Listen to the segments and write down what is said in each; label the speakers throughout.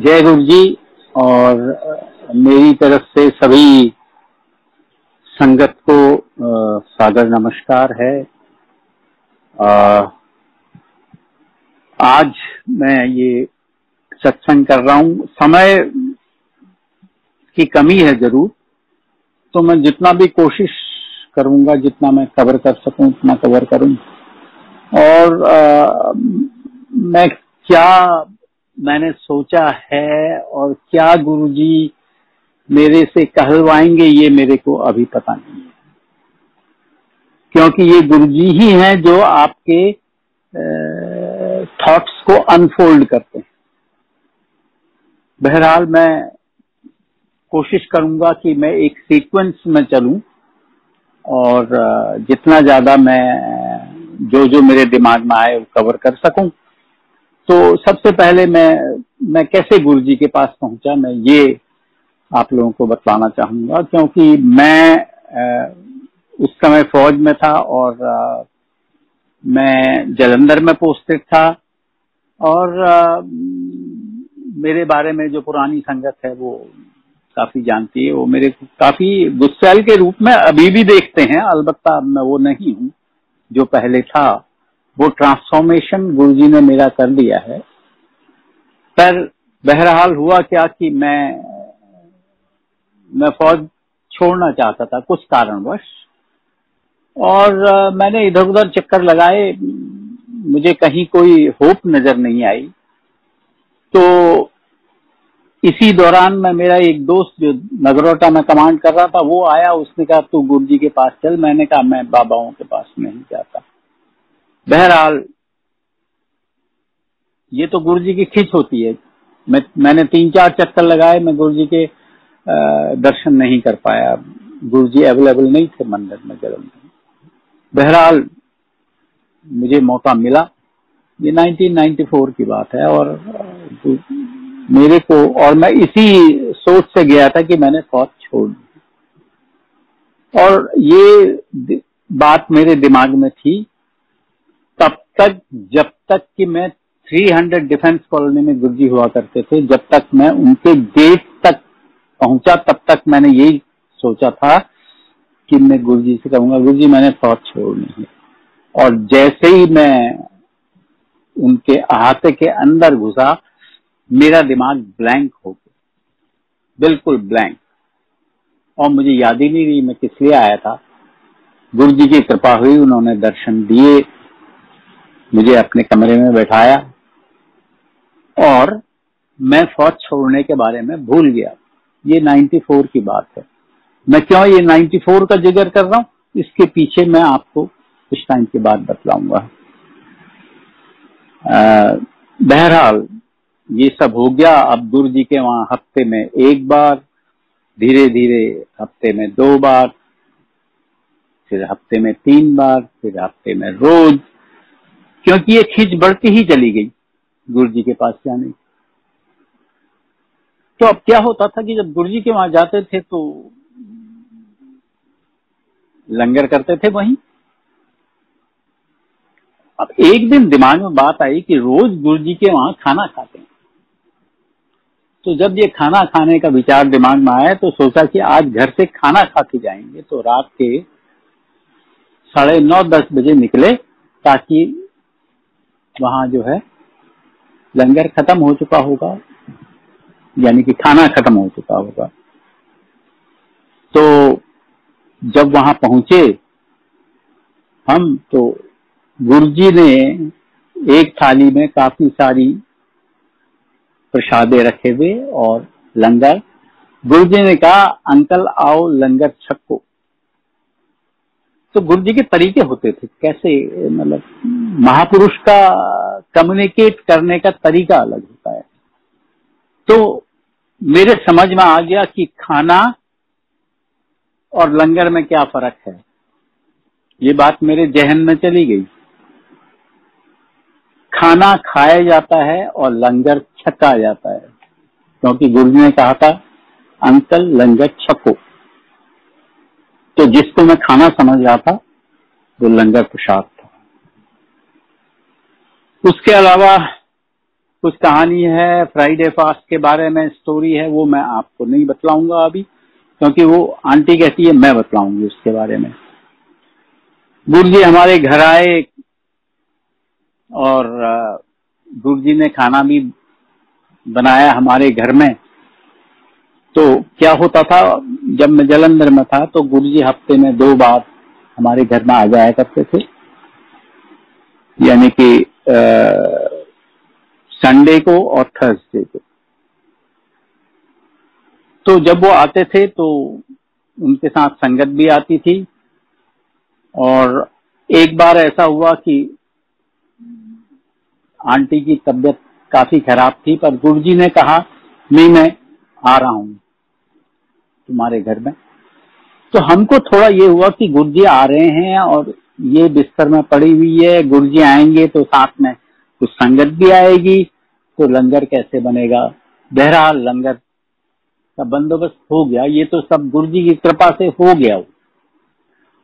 Speaker 1: जय गुरु जी। और मेरी तरफ से सभी संगत को सादर नमस्कार है। आज मैं ये सत्संग कर रहा हूँ। समय की कमी है जरूर, तो मैं जितना भी कोशिश करूंगा, जितना मैं कवर कर सकूं उतना कवर करूं। और मैंने सोचा है और क्या गुरुजी मेरे से कहलवाएंगे, ये मेरे को अभी पता नहीं है, क्योंकि ये गुरुजी ही हैं जो आपके थॉट्स को अनफोल्ड करते हैं। बहरहाल मैं कोशिश करूंगा कि मैं एक सीक्वेंस में चलूं और जितना ज्यादा मैं जो मेरे दिमाग में आए वो कवर कर सकूं। तो सबसे पहले मैं कैसे गुरुजी के पास पहुंचा, मैं ये आप लोगों को बतलाना चाहूंगा, क्योंकि मैं उस समय फौज में था और मैं जालंधर में पोस्टेड था। और मेरे बारे में जो पुरानी संगत है वो काफी जानती है। वो मेरे को काफी गुस्सैल के रूप में अभी भी देखते हैं, अलबत्ता मैं वो नहीं हूँ जो पहले था। वो ट्रांसफॉर्मेशन गुरुजी ने मेरा कर दिया है। पर बहरहाल हुआ क्या कि मैं फौज छोड़ना चाहता था कुछ कारणवश, और मैंने इधर उधर चक्कर लगाए, मुझे कहीं कोई होप नजर नहीं आई। तो इसी दौरान मेरा एक दोस्त जो नगरोटा में कमांड कर रहा था वो आया, उसने कहा तू गुरुजी के पास चल। मैंने कहा मैं बाबाओं के पास नहीं जाता। बहरहाल ये तो गुरुजी की खिंच होती है। मैंने 3-4 चक्कर लगाए, मैं गुरुजी के दर्शन नहीं कर पाया। गुरुजी अवेलेबल नहीं थे मंदिर में जालंधर। बहरहाल मुझे मौका मिला, ये 1994 की बात है, और मेरे को, और मैं इसी सोच से गया था कि मैंने फौज छोड़ दी। और ये बात मेरे दिमाग में थी तब तक, जब तक कि मैं 300 डिफेंस कॉलोनी में गुरुजी हुआ करते थे, जब तक मैं उनके गेट तक पहुंचा तब तक मैंने यही सोचा था कि मैं गुरुजी से कहूंगा गुरुजी मैंने फौज छोड़नी है। और जैसे ही मैं उनके अहाते के अंदर घुसा, मेरा दिमाग ब्लैंक हो गया, बिल्कुल ब्लैंक। और मुझे याद ही नहीं रही मैं किस लिए आया था। गुरुजी की कृपा हुई, उन्होंने दर्शन दिए, मुझे अपने कमरे में बैठाया और मैं फौज छोड़ने के बारे में भूल गया। ये 94 की बात है। मैं क्यों ये 94 का जिक्र कर रहा हूँ, इसके पीछे मैं आपको कुछ टाइम के बाद बतलाऊंगा। बहरहाल ये सब हो गया। अब गुरुजी के वहां हफ्ते में 1 बार, धीरे धीरे हफ्ते में 2 बार, फिर हफ्ते में 3 बार, फिर हफ्ते में रोज, क्योंकि ये खिंच बढ़ती ही चली गई गुरुजी के पास जाने। तो अब क्या होता था कि जब गुरुजी के वहां जाते थे तो लंगर करते थे वहीं। अब एक दिन दिमाग में बात आई कि रोज गुरुजी के वहां खाना खाते हैं। तो जब ये खाना खाने का विचार दिमाग में आया तो सोचा कि आज घर से खाना खा के जाएंगे। तो रात के 9:30-10 बजे निकले, ताकि वहां जो है लंगर खत्म हो चुका होगा, यानी कि खाना खत्म हो चुका होगा। तो जब वहां पहुंचे हम, तो गुरुजी ने एक थाली में काफी सारी प्रसादे रखे हुए और लंगर। गुरुजी ने कहा अंकल आओ लंगर छको। तो गुरुजी के तरीके होते थे, कैसे, मतलब महापुरुष का कम्युनिकेट करने का तरीका अलग होता है। तो मेरे समझ में आ गया कि खाना और लंगर में क्या फर्क है। ये बात मेरे जहन में चली गई। खाना खाया जाता है और लंगर छका जाता है, क्योंकि गुरुजी ने कहा था अंकल लंगर छको। तो जिसको मैं खाना समझ रहा था वो लंगर प्रसाद था। उसके अलावा कुछ कहानी है फ्राइडे फास्ट के बारे में, स्टोरी है, वो मैं आपको नहीं बतलाऊंगा अभी, क्योंकि वो आंटी कहती है मैं बतलाऊंगी उसके बारे में। गुरुजी हमारे घर आए और गुरुजी ने खाना भी बनाया हमारे घर में। तो क्या होता था, जब मैं जालंधर में था तो गुरुजी हफ्ते में 2 बार हमारे घर में आ जाया करते थे, यानी कि संडे को और थर्सडे को। तो जब वो आते थे तो उनके साथ संगत भी आती थी। और एक बार ऐसा हुआ कि आंटी की तबीयत काफी खराब थी, पर गुरुजी ने कहा नहीं, मैं आ रहा हूं तुम्हारे घर में। तो हमको थोड़ा ये हुआ कि गुरुजी आ रहे हैं और ये बिस्तर में पड़ी हुई है, गुरुजी आएंगे तो साथ में कुछ संगत भी आएगी, तो लंगर कैसे बनेगा। बहरहाल लंगर का बंदोबस्त हो गया, ये तो सब गुरुजी की कृपा से हो गया।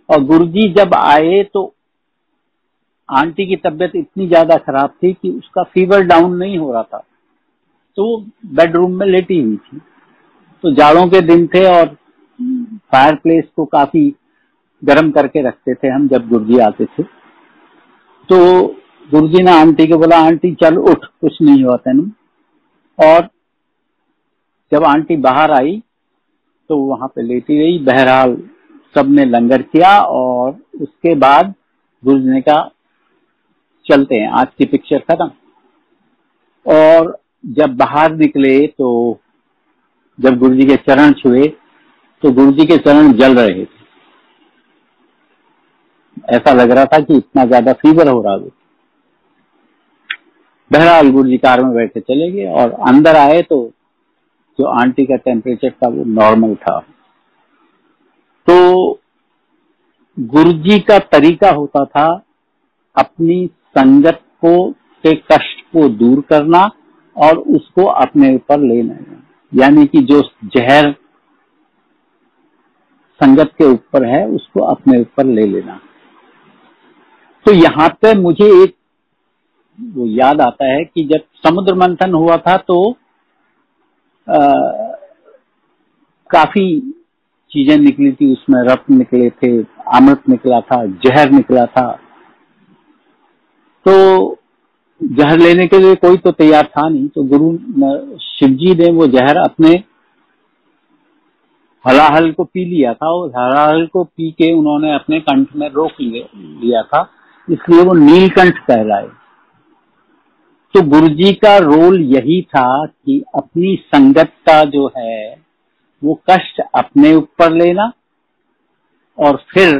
Speaker 1: और गुरुजी जब आए तो आंटी की तबीयत इतनी ज्यादा खराब थी कि उसका फीवर डाउन नहीं हो रहा था, तो बेडरूम में लेटी हुई थी। तो जाड़ों के दिन थे और फायर प्लेस को काफी गर्म करके रखते थे हम जब गुरुजी आते थे। तो गुरुजी ने आंटी को बोला, आंटी चल उठ, कुछ नहीं हुआ तेनू। और जब आंटी बाहर आई तो वहां पे लेटी रही। बहरहाल सबने लंगर किया और उसके बाद गुरुजी ने कहा चलते हैं, आज की पिक्चर खत्म। और जब बाहर निकले तो जब गुरुजी के चरण छुए तो गुरुजी के चरण जल रहे थे, ऐसा लग रहा था कि इतना ज्यादा फीवर हो रहा है। बहरहाल गुरुजी कार में बैठे चले गए और अंदर आए तो जो आंटी का टेम्परेचर था वो नॉर्मल था। तो गुरुजी का तरीका होता था अपनी संगत को के कष्ट को दूर करना और उसको अपने ऊपर ले लेना, यानी कि जो जहर संगत के ऊपर है उसको अपने ऊपर ले लेना। तो यहाँ पे मुझे एक वो याद आता है कि जब समुद्र मंथन हुआ था तो काफी चीजें निकली थी उसमें, रत्न निकले थे, अमृत निकला था, जहर निकला था। तो जहर लेने के लिए कोई तो तैयार था नहीं, तो गुरु शिवजी ने वो जहर अपने हलाहल को पी लिया था और हलाहल को पी के उन्होंने अपने कंठ में रोक लिया था, इसलिए वो नीलकंठ कहलाए। तो गुरुजी का रोल यही था कि अपनी संगत का जो है वो कष्ट अपने ऊपर लेना और फिर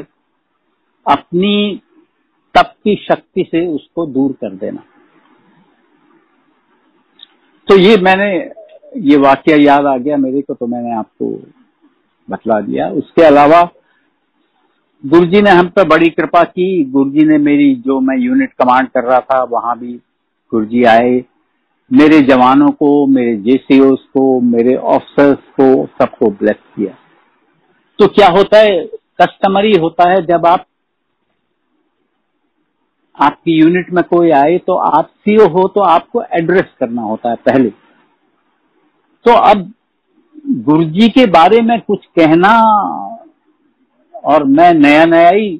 Speaker 1: अपनी तप की शक्ति से उसको दूर कर देना। तो ये वाकया याद आ गया मेरे को, तो मैंने आपको बतला दिया। उसके अलावा गुरुजी ने हम पे बड़ी कृपा की। गुरुजी ने मेरी, जो मैं यूनिट कमांड कर रहा था वहां भी गुरुजी आए, मेरे जवानों को, मेरे जेसीओस को, मेरे ऑफिसर्स को, सबको ब्लेस किया। तो क्या होता है, कस्टमरी होता है, जब आपकी यूनिट में कोई आए तो आप सीओ हो तो आपको एड्रेस करना होता है पहले। तो अब गुरुजी के बारे में कुछ कहना, और मैं नया ही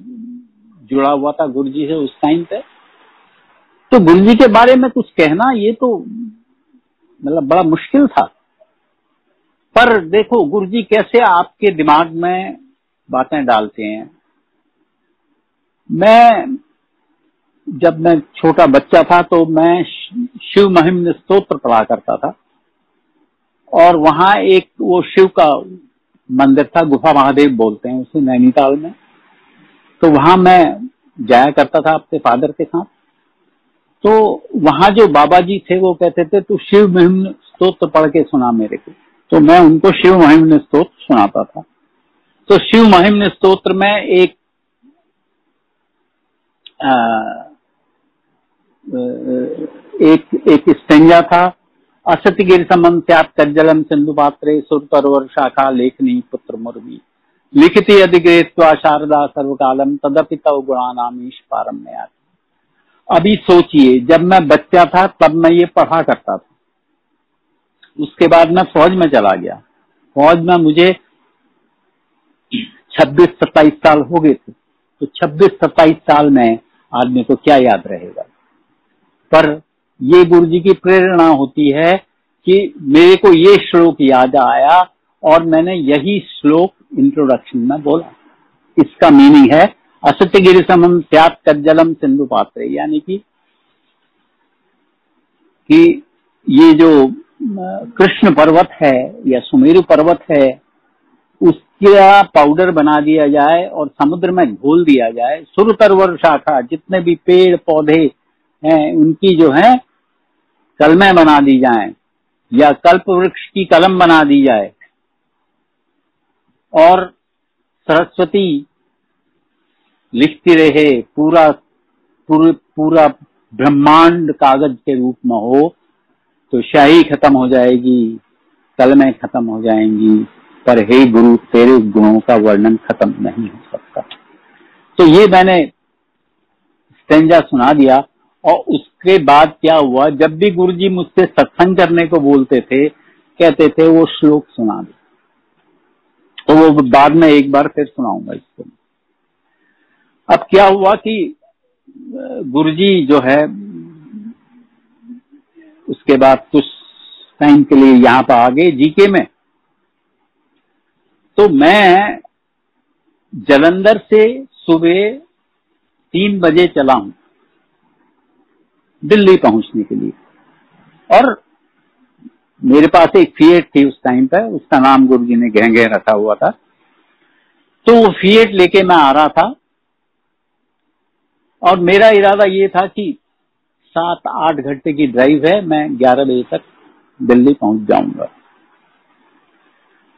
Speaker 1: जुड़ा हुआ था गुरुजी से उस टाइम पे, तो गुरुजी के बारे में कुछ कहना ये तो मतलब बड़ा मुश्किल था। पर देखो गुरुजी कैसे आपके दिमाग में बातें डालते हैं। जब मैं छोटा बच्चा था तो मैं शिव महिम स्तोत्र पढ़ा करता था, और वहां एक वो शिव का मंदिर था, गुफा महादेव बोलते हैं उसे, नैनीताल में। तो वहां मैं जाया करता था अपने फादर के साथ। तो वहां जो बाबा जी थे वो कहते थे तू शिव महिम स्तोत्र पढ़ के सुना मेरे को, तो मैं उनको शिव महिम स्तोत्र सुनाता था। तो शिव महिम स्तोत्र में एक स्टेंजा था, असति गिर समम स्यात् कज्जलम सिंधु पात्रे सुरतरवर शाखा लेखनी पुत्र मुर्वी लिखिति यदि गृहीत्वा शारदा सर्वकालम तदपि तव गुणानामीश पारम्यात्। अभी सोचिए, जब मैं बच्चा था तब मैं ये पढ़ा करता था, उसके बाद मैं फौज में चला गया। फौज में मुझे 26-27 साल हो गए थे, तो 26-27 साल में आदमी को क्या याद रहेगा। पर ये गुरु जी की प्रेरणा होती है कि मेरे को ये श्लोक याद आया और मैंने यही श्लोक इंट्रोडक्शन में बोला। इसका मीनिंग है असत्य गिरि समम स्यात् कज्जलम सिंधु पात्रे, यानी कि ये जो कृष्ण पर्वत है या सुमेरु पर्वत है, उसका पाउडर बना दिया जाए और समुद्र में घोल दिया जाए, सुरतरवर शाखा जितने भी पेड़ पौधे हैं उनकी जो है कलमें बना दी जाएं या कल्प वृक्ष की कलम बना दी जाए, और सरस्वती लिखती रहे, पूरा ब्रह्मांड कागज के रूप में हो, तो शाही खत्म हो जाएगी, कलमें खत्म हो जाएंगी, पर हे गुरु तेरे गुणों का वर्णन खत्म नहीं हो सकता। तो ये मैंने स्टेंजा सुना दिया। और उसके बाद क्या हुआ, जब भी गुरुजी मुझसे सत्संग करने को बोलते थे, कहते थे वो श्लोक सुना दे, तो वो बाद में एक बार फिर सुनाऊंगा इसको। अब क्या हुआ कि गुरुजी जो है उसके बाद कुछ टाइम के लिए यहाँ पर आ गए जीके में। तो मैं जालंधर से सुबह 3 बजे चला हूं दिल्ली पहुंचने के लिए, और मेरे पास एक फिएट थी उस टाइम पर, उसका नाम गुरुजी ने घेंघे रखा हुआ था। तो वो फिएट लेके मैं आ रहा था और मेरा इरादा ये था कि 7-8 घंटे की ड्राइव है, मैं 11 बजे तक दिल्ली पहुंच जाऊंगा।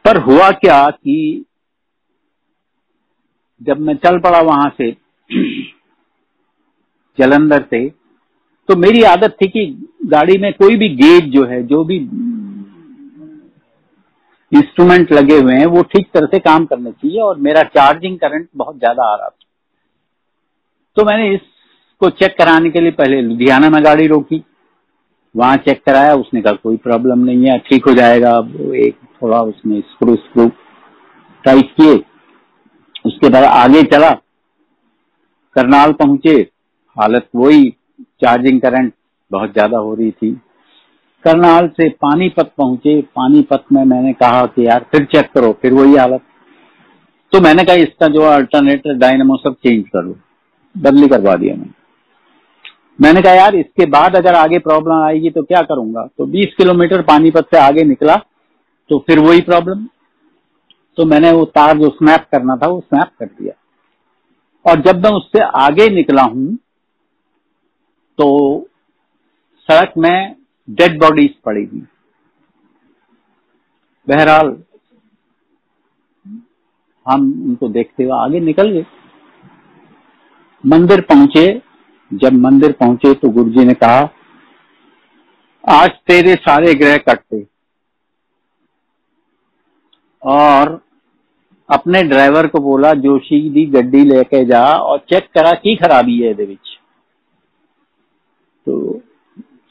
Speaker 1: पर हुआ क्या कि जब मैं चल पड़ा वहां से जालंधर से, तो मेरी आदत थी कि गाड़ी में कोई भी गेज जो है, जो भी इंस्ट्रूमेंट लगे हुए हैं वो ठीक तरह से काम करने चाहिए, और मेरा चार्जिंग करंट बहुत ज्यादा आ रहा था। तो मैंने इसको चेक कराने के लिए पहले लुधियाना में गाड़ी रोकी, वहां चेक कराया, उसने कहा कोई प्रॉब्लम नहीं है, ठीक हो जाएगा। एक थोड़ा उसने स्क्रू टाइट किए, उसके बाद आगे चला, करनाल पहुंचे, हालत वही, चार्जिंग करंट बहुत ज्यादा हो रही थी। करनाल से पानीपत पहुंचे, पानीपत में मैंने कहा कि यार फिर चेक करो, फिर वही हालत। तो मैंने कहा इसका जो अल्टरनेटर डायनेमो सब चेंज कर लो, बदली करवा दिया मैंने कहा यार इसके बाद अगर आगे प्रॉब्लम आएगी तो क्या करूंगा। तो 20 किलोमीटर पानीपत से आगे निकला तो फिर वही प्रॉब्लम। तो मैंने वो तार जो स्नैप करना था वो स्नैप कर दिया, और जब मैं उससे आगे निकला हूं तो सड़क में डेड बॉडीज पड़ी थी। बहरहाल हम उनको देखते हुए आगे निकल गए, मंदिर पहुंचे। जब मंदिर पहुंचे तो गुरुजी ने कहा आज तेरे सारे ग्रह कटते, और अपने ड्राइवर को बोला जोशी दी गड्डी लेके जा और चेक करा की खराबी है ਇਹਦੇ ਵਿੱਚ। तो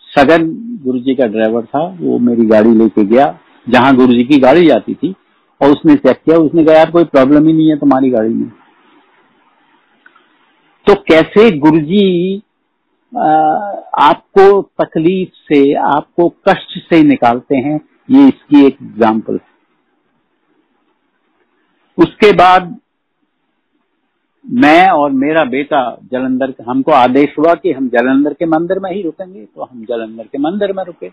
Speaker 1: सगन गुरुजी का ड्राइवर था, वो मेरी गाड़ी लेके गया जहां गुरुजी की गाड़ी जाती थी, और उसने चेक किया, उसने कहा यार कोई प्रॉब्लम ही नहीं है तुम्हारी गाड़ी में। तो कैसे गुरुजी आपको तकलीफ से, आपको कष्ट से निकालते हैं, ये इसकी एक एग्जाम्पल है। उसके बाद मैं और मेरा बेटा जालंधर, हमको आदेश हुआ कि हम जालंधर के मंदिर में ही रुकेंगे, तो हम जालंधर के मंदिर में रुके,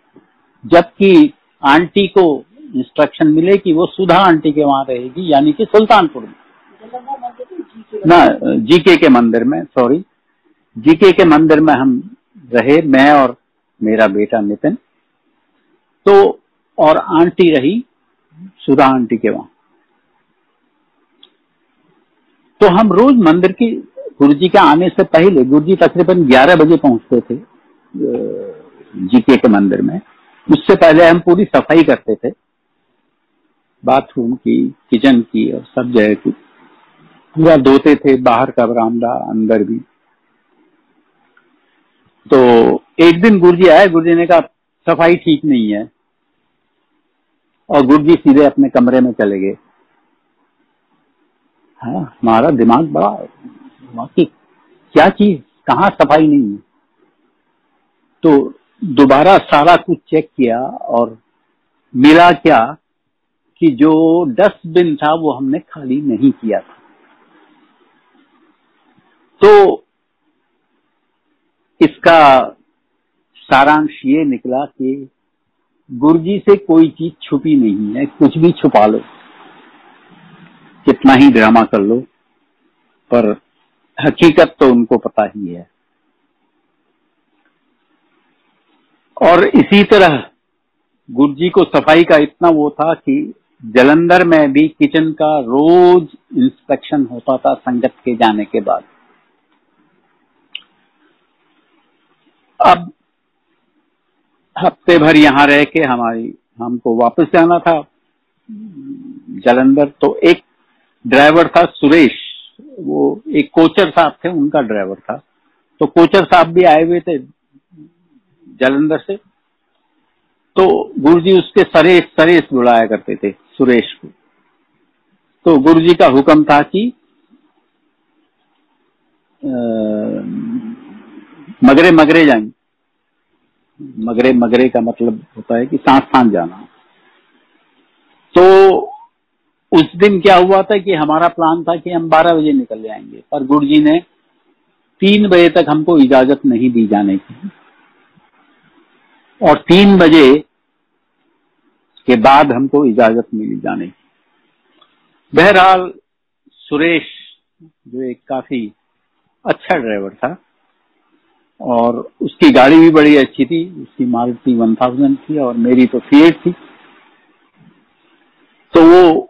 Speaker 1: जबकि आंटी को इंस्ट्रक्शन मिले कि वो सुधा आंटी के वहां रहेगी, यानी कि सुल्तानपुर में ना, जीके के मंदिर में, सॉरी, जीके के मंदिर में हम रहे, मैं और मेरा बेटा नितिन। तो और आंटी रही सुधा आंटी के वहां। तो हम रोज मंदिर की, गुरुजी के आने से पहले, गुरुजी तकरीबन 11 बजे पहुंचते थे जीके के मंदिर में, उससे पहले हम पूरी सफाई करते थे, बाथरूम की, किचन की और सब जगह की, पूरा धोते थे, बाहर का बरामदा, अंदर भी। तो एक दिन गुरुजी आए, गुरुजी ने कहा सफाई ठीक नहीं है, और गुरुजी सीधे अपने कमरे में चले गए। हाँ, हमारा दिमाग बड़ा वाकई, क्या चीज, कहाँ सफाई नहीं है। तो दोबारा सारा कुछ चेक किया और मिला क्या कि जो डस्टबिन था वो हमने खाली नहीं किया था। तो इसका सारांश ये निकला कि गुरुजी से कोई चीज छुपी नहीं है, कुछ भी छुपा लो, कितना ही ड्रामा कर लो, पर हकीकत तो उनको पता ही है। और इसी तरह गुरुजी को सफाई का इतना वो था कि जालंधर में भी किचन का रोज इंस्पेक्शन होता था संगत के जाने के बाद। अब हफ्ते भर यहाँ रह के हमको वापस जाना था जालंधर। तो एक ड्राइवर था सुरेश, वो एक कोचर साहब थे, उनका ड्राइवर था। तो कोचर साहब भी आए हुए थे जालंधर से, तो गुरुजी उसके सरेस बुलाया करते थे सुरेश को। तो गुरुजी का हुक्म था कि मगरे जाएंगे। मगरे का मतलब होता है कि सांस जाना। तो उस दिन क्या हुआ था कि हमारा प्लान था कि हम 12 बजे निकल जाएंगे, पर गुरुजी ने 3 बजे तक हमको इजाजत नहीं दी जाने की, और 3 बजे के बाद हमको इजाजत मिली जाने की। बहरहाल सुरेश जो एक काफी अच्छा ड्राइवर था, और उसकी गाड़ी भी बड़ी अच्छी थी, उसकी मारुति 1000 थी और मेरी तो फिएट थी। तो वो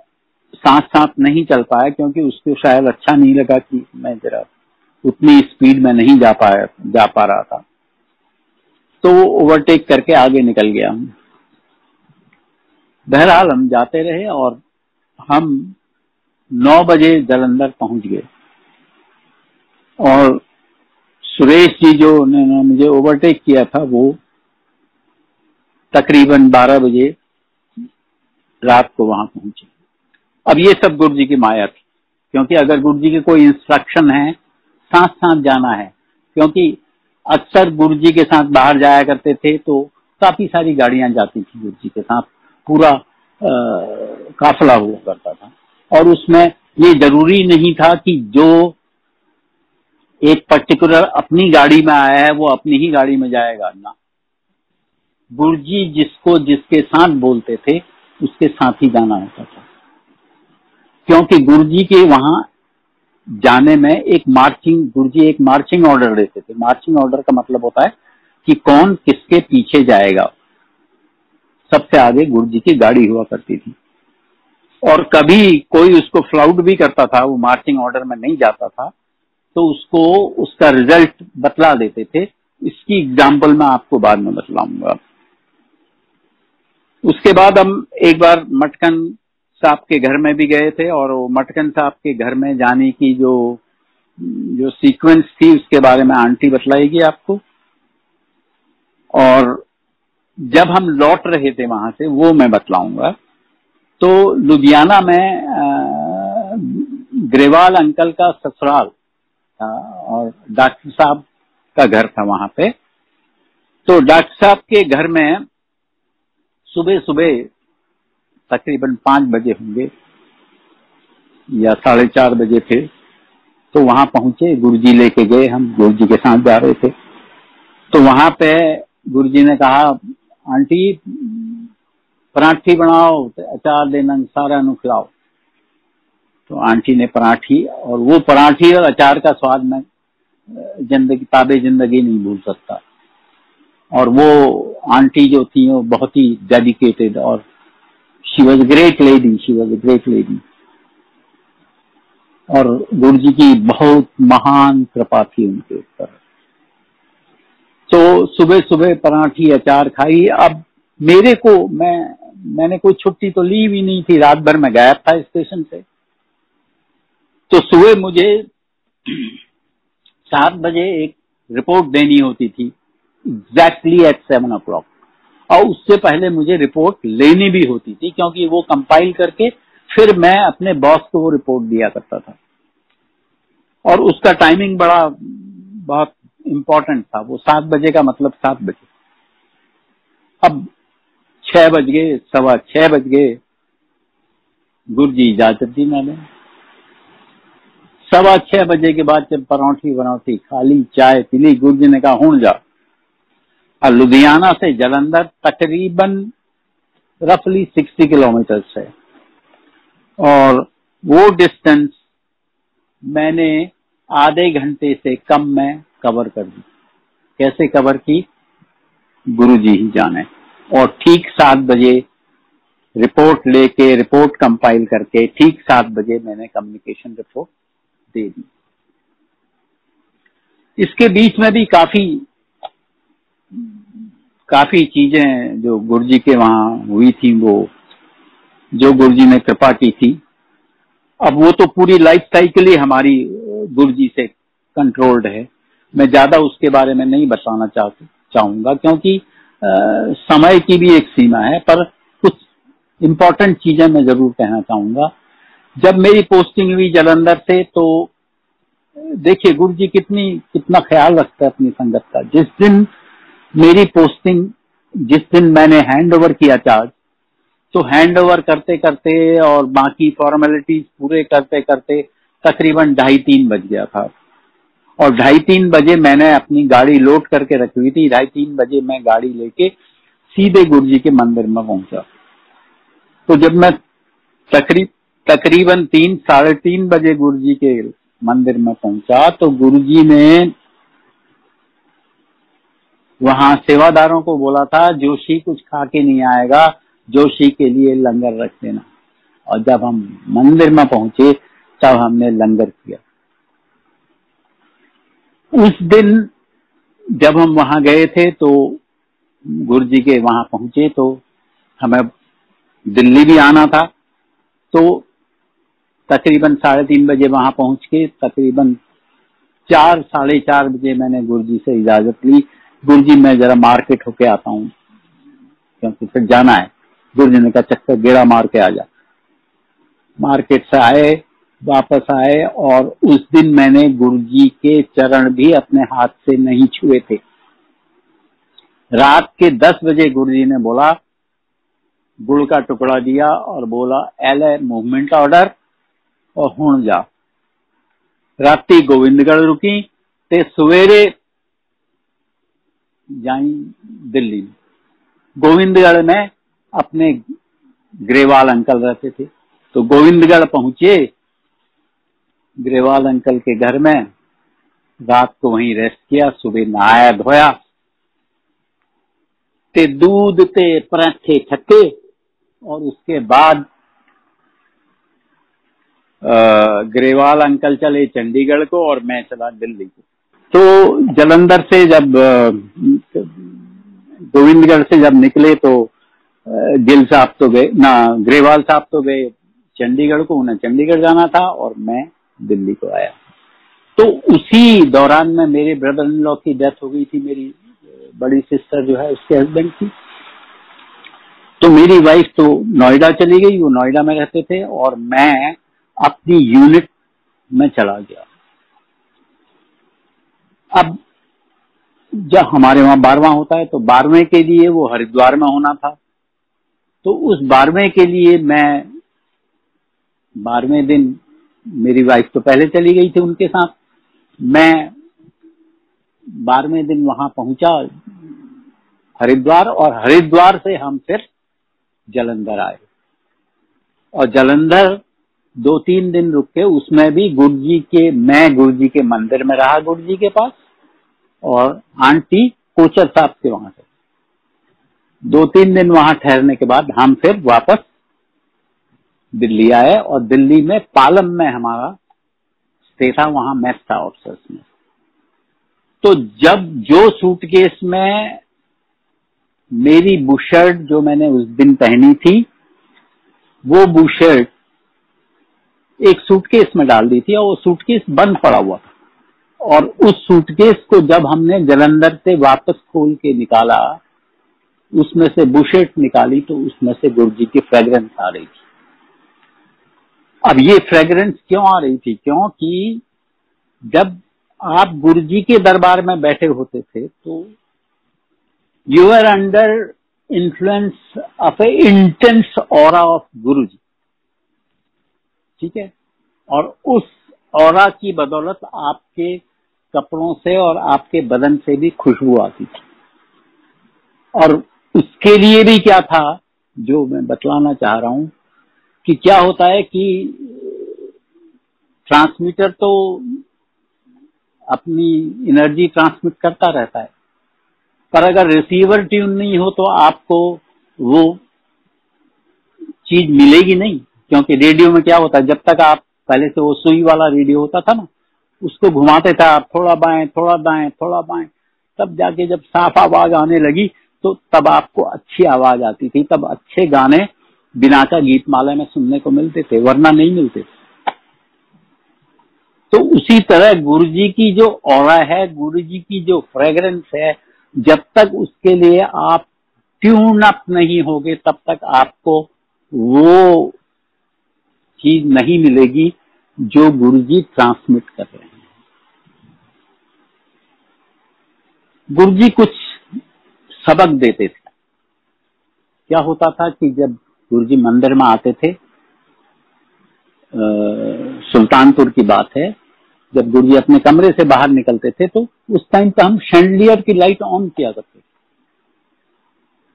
Speaker 1: साथ नहीं चल पाया, क्योंकि उसको शायद अच्छा नहीं लगा कि मैं जरा उतनी स्पीड में नहीं जा पा रहा था। तो वो ओवरटेक करके आगे निकल गया। बहरहाल हम जाते रहे और हम 9 बजे जालंधर पहुंच गए, और सुरेश जी जो ने मुझे ओवरटेक किया था वो तकरीबन 12 बजे रात को वहां पहुंचे। अब ये सब गुरुजी की माया थी, क्योंकि अगर गुरुजी के कोई इंस्ट्रक्शन है, साथ जाना है, क्योंकि अक्सर गुरुजी के साथ बाहर जाया करते थे तो काफी सारी गाड़ियां जाती थी गुरुजी के साथ, पूरा काफिला हुआ करता था। और उसमें ये जरूरी नहीं था कि जो एक पर्टिकुलर अपनी गाड़ी में आया है वो अपनी ही गाड़ी में जाएगा ना, गुरुजी जिसके साथ बोलते थे उसके साथ ही जाना होता था। क्योंकि गुरुजी के वहां जाने में गुरुजी एक मार्चिंग ऑर्डर देते थे। मार्चिंग ऑर्डर का मतलब होता है कि कौन किसके पीछे जाएगा। सबसे आगे गुरुजी की गाड़ी हुआ करती थी, और कभी कोई उसको फ्लाउट भी करता था, वो मार्चिंग ऑर्डर में नहीं जाता था, तो उसको उसका रिजल्ट बतला देते थे। इसकी एग्जाम्पल मैं आपको बाद में बतलाऊंगा। उसके बाद हम एक बार मटकन साहब के घर में भी गए थे, और वो मटकन साहब के घर में जाने की जो सीक्वेंस थी उसके बारे में आंटी बतलाएगी आपको। और जब हम लौट रहे थे वहां से वो मैं बतलाऊंगा। तो लुधियाना में ग्रेवाल अंकल का ससुराल था, और डॉक्टर साहब का घर था वहां पे। तो डॉक्टर साहब के घर में सुबह तकरीबन 5 बजे होंगे या 4:30 बजे थे, तो वहां पहुंचे। गुरुजी लेके गए, हम गुरुजी के साथ जा रहे थे। तो वहां पे गुरुजी ने कहा, आंटी पराठी बनाओ, अचार देना सारा नु खिलाओ। तो आंटी ने पराठी, और वो पराठी और अचार का स्वाद मैं जिंदगी नहीं भूल सकता। और वो आंटी जो थी वो बहुत ही डेडिकेटेड, और शी वॉज ग्रेट लेडी। और गुरुजी की बहुत महान कृपा थी उनके ऊपर। तो सुबह पराठी अचार खाई। अब मेरे को मैंने कोई छुट्टी तो ली भी नहीं थी, रात भर मैं गायब था स्टेशन से। तो सुबह मुझे 7 बजे एक रिपोर्ट देनी होती थी एग्जैक्टली एट 7 o'clock। और उससे पहले मुझे रिपोर्ट लेनी भी होती थी, क्योंकि वो कंपाइल करके फिर मैं अपने बॉस को वो रिपोर्ट दिया करता था। और उसका टाइमिंग बड़ा बहुत इम्पोर्टेंट था। वो 7 बजे का मतलब 7 बजे। अब 6 बज गए, 6:15 बज गए, गुरुजी इजाजत दी मैंने। 6:15 बजे के बाद जब परौंठी खाली, चाय पीली, गुरुजी ने कहा हूं जा। और लुधियाना से जालंधर तकरीबन रफली 60 किलोमीटर है, और वो डिस्टेंस मैंने आधे घंटे से कम में कवर कर दी। कैसे कवर की, गुरुजी ही जाने। और ठीक 7 बजे रिपोर्ट लेके, रिपोर्ट कंपाइल करके ठीक 7 बजे मैंने कम्युनिकेशन रिपोर्ट दे दी। इसके बीच में भी काफी चीजें जो गुरुजी के वहां हुई थी, वो जो गुरुजी ने कृपा की थी। अब वो तो पूरी लाइफ साइकिल ही हमारी गुरुजी से कंट्रोल्ड है। मैं ज्यादा उसके बारे में नहीं बताना चाहूंगा, क्योंकि समय की भी एक सीमा है। पर कुछ इम्पोर्टेंट चीजें मैं जरूर कहना चाहूंगा। जब मेरी पोस्टिंग हुई जालंधर से, तो देखिए गुरुजी कितना ख्याल रखता है अपनी संगत का। जिस दिन मेरी पोस्टिंग, जिस दिन मैंने हैंड ओवर किया चार्ज, तो हैंड ओवर करते करते और बाकी फॉर्मेलिटीज पूरे करते करते तकरीबन 2:30-3 बज गया था। और 2:30-3 बजे मैंने अपनी गाड़ी लोड करके रखी हुई थी। 2:30-3 बजे मैं गाड़ी लेके सीधे गुरुजी के मंदिर में पहुंचा। तो जब मैं तकरीबन 3-3:30 बजे गुरुजी के मंदिर में पहुंचा, तो गुरुजी ने वहां सेवादारों को बोला था, जोशी कुछ खा के नहीं आएगा, जोशी के लिए लंगर रख देना। और जब हम मंदिर में पहुंचे तब हमने लंगर किया। उस दिन जब हम वहां गए थे, तो गुरुजी के वहां पहुंचे, तो हमें दिल्ली भी आना था। तो तकरीबन 3:30 बजे वहां पहुंच के तकरीबन 4-4:30 बजे मैंने गुरुजी से इजाजत ली। गुरुजी मैं जरा मार्केट होके आता हूँ, क्योंकि फिर जाना है। गुरुजी ने कहा चक्कर गेड़ा मार के आ जा। मार्केट से आए, वापस आए, और उस दिन मैंने गुरुजी के चरण भी अपने हाथ से नहीं छुए थे। रात के 10 बजे गुरुजी ने बोला, गुड़ का टुकड़ा दिया और बोला एल मूवमेंट ऑर्डर और हुण जा। राती गोविंदगढ़ रुकी ते सवेरे जाई दिल्ली। गोविंदगढ़ में अपने ग्रेवाल अंकल रहते थे, तो गोविंदगढ़ पहुंचे, ग्रेवाल अंकल के घर में रात को वहीं रेस्ट किया। सुबह नहाया धोया ते दूध ते पराठे छके, और उसके बाद ग्रेवाल अंकल चले चंडीगढ़ को और मैं चला दिल्ली को। तो जालंधर से जब गोविंदगढ़ से जब निकले, तो गिल साहब तो गए ना, ग्रेवाल साहब तो गए चंडीगढ़ को, उन्हें चंडीगढ़ जाना था, और मैं दिल्ली को आया। तो उसी दौरान में मेरे ब्रदर इन लॉ की डेथ हो गई थी, मेरी बड़ी सिस्टर जो है उसके हस्बैंड की। तो मेरी वाइफ तो नोएडा चली गई, वो नोएडा में रहते थे, और मैं अपनी यूनिट में चला गया। अब जब हमारे वहां 12वां होता है, तो 12वें के लिए वो हरिद्वार में होना था। तो उस 12वें के लिए मैं 12वें दिन, मेरी वाइफ तो पहले चली गई थी उनके साथ, मैं 12वें दिन वहां पहुंचा हरिद्वार, और हरिद्वार से हम फिर जालंधर आए। और जालंधर 2-3 दिन रुक के, उसमें भी मैं गुरुजी के मंदिर में रहा, गुरुजी के पास, और आंटी कोचर साहब के वहां से 2-3 दिन वहां ठहरने के बाद हम फिर वापस दिल्ली आए। और दिल्ली में पालम में हमारा स्टे था, वहां मेस था ऑफिसर्स में। तो जब जो सूटकेस में मेरी बुशर्ट जो मैंने उस दिन पहनी थी, वो बुशर्ट एक सूटकेस में डाल दी थी, और वो सूटकेस बंद पड़ा हुआ था, और उस सूटकेस को जब हमने जलंधर से वापस खोल के निकाला, उसमें से बुशेट निकाली तो उसमें से गुरुजी की फ्रेग्रेंस आ रही थी। अब ये फ्रेग्रेंस क्यों आ रही थी? क्योंकि जब आप गुरुजी के दरबार में बैठे होते थे तो you are under influence of a intense aura of Guruji, ठीक है। और उस ऑरा की बदौलत आपके कपड़ों से और आपके बदन से भी खुशबू आती थी। और उसके लिए भी क्या था, जो मैं बतलाना चाह रहा हूं, कि क्या होता है कि ट्रांसमीटर तो अपनी एनर्जी ट्रांसमिट करता रहता है, पर अगर रिसीवर ट्यून नहीं हो तो आपको वो चीज मिलेगी नहीं। क्योंकि रेडियो में क्या होता है, जब तक आप पहले से वो सुई वाला रेडियो होता था ना, उसको घुमाते थे आप, थोड़ा बाएं थोड़ा दाएं थोड़ा बाएं, तब जाके जब साफ आवाज आने लगी तो तब आपको अच्छी आवाज आती थी। तब अच्छे गाने बिना का गीतमाला में सुनने को मिलते थे, वरना नहीं मिलते थे। तो उसी तरह गुरुजी की जो ऑरा है, गुरुजी की जो फ्रेग्रेंस है, जब तक उसके लिए आप ट्यून अप नहीं होगे तब तक आपको वो चीज नहीं मिलेगी जो गुरुजी ट्रांसमिट कर रहे हैं। गुरुजी कुछ सबक देते थे। क्या होता था कि जब गुरुजी मंदिर में आते थे, सुल्तानपुर की बात है, जब गुरुजी अपने कमरे से बाहर निकलते थे तो उस टाइम पे हम शैंडलियर की लाइट ऑन किया करते थे।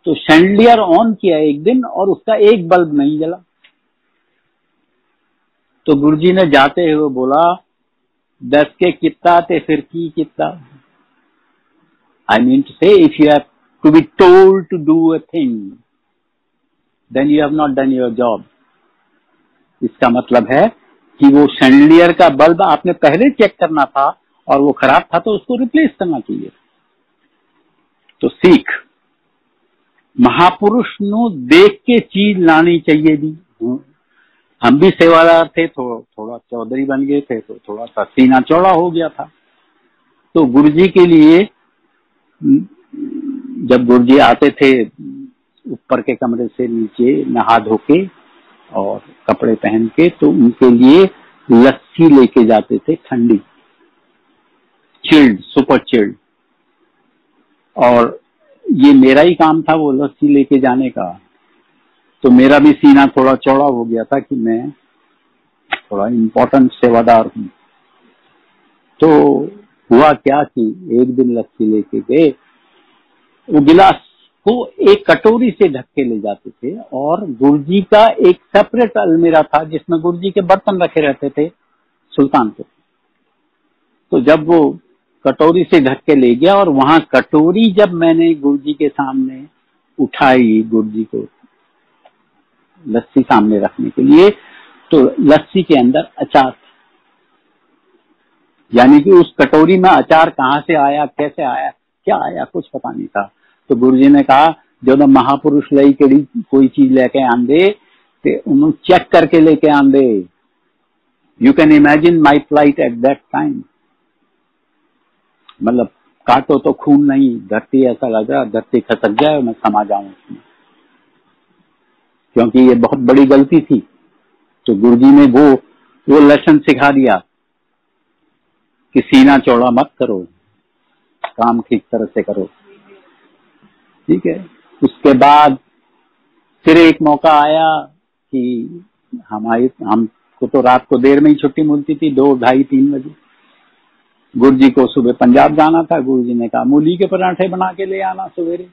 Speaker 1: तो शैंडलियर ऑन किया एक दिन और उसका एक बल्ब नहीं जला। तो गुरुजी ने जाते हुए बोला, 10 के कितना ते फिर की कितना। I mean to say, if you have to be told to do a thing, then you have not done your job. इसका मतलब है कि वो शैंडलियर का बल्ब आपने पहले चेक करना था और वो खराब था तो उसको रिप्लेस करना चाहिए। तो सीख महापुरुष नु देख के चीज लानी चाहिए भी। हम भी सेवादार थे, थोड़ा चौधरी बन गए थे तो थोड़ा सा सीना चौड़ा हो गया था। तो गुरुजी के लिए, जब गुरुजी आते थे ऊपर के कमरे से नीचे नहा धो के और कपड़े पहन के, तो उनके लिए लस्सी लेके जाते थे, ठंडी, चिल्ड, सुपर चिल्ड। और ये मेरा ही काम था वो लस्सी लेके जाने का। तो मेरा भी सीना थोड़ा चौड़ा हो गया था कि मैं थोड़ा इम्पोर्टेंट सेवादार हूं। तो हुआ क्या कि एक दिन लस्सी लेके गए, वो गिलास को एक कटोरी से ढक के ले जाते थे और गुरुजी का एक सेपरेट अलमीरा था जिसमें गुरुजी के बर्तन रखे रहते थे सुल्तानपुर। तो जब वो कटोरी से ढक के ले गया और वहां कटोरी जब मैंने गुरुजी के सामने उठाई, गुरुजी को लस्सी सामने रखने के लिए, तो लस्सी के अंदर अचार था। यानी कि उस कटोरी में अचार कहाँ से आया, कैसे आया, क्या आया, कुछ पता नहीं था। तो गुरुजी ने कहा, जो ना महापुरुष लई केड़ी कोई चीज लेके आंदे ते उन्होंने चेक करके लेके आंदे। You can imagine my flight at that time. मतलब काटो तो खून नहीं, धरती ऐसा लग रहा धरती खसक जाए और मैं समा जाऊं उसमें, क्योंकि ये बहुत बड़ी गलती थी। तो गुरुजी ने वो लेसन सिखा दिया कि सीना चौड़ा मत करो, काम ठीक तरह से करो, ठीक है। उसके बाद फिर एक मौका आया कि हमको तो रात को देर में ही छुट्टी मिलती थी, 2, 2:30, 3 बजे। गुरुजी को सुबह पंजाब जाना था। गुरुजी ने कहा मूली के पराठे बना के ले आना सवेरे।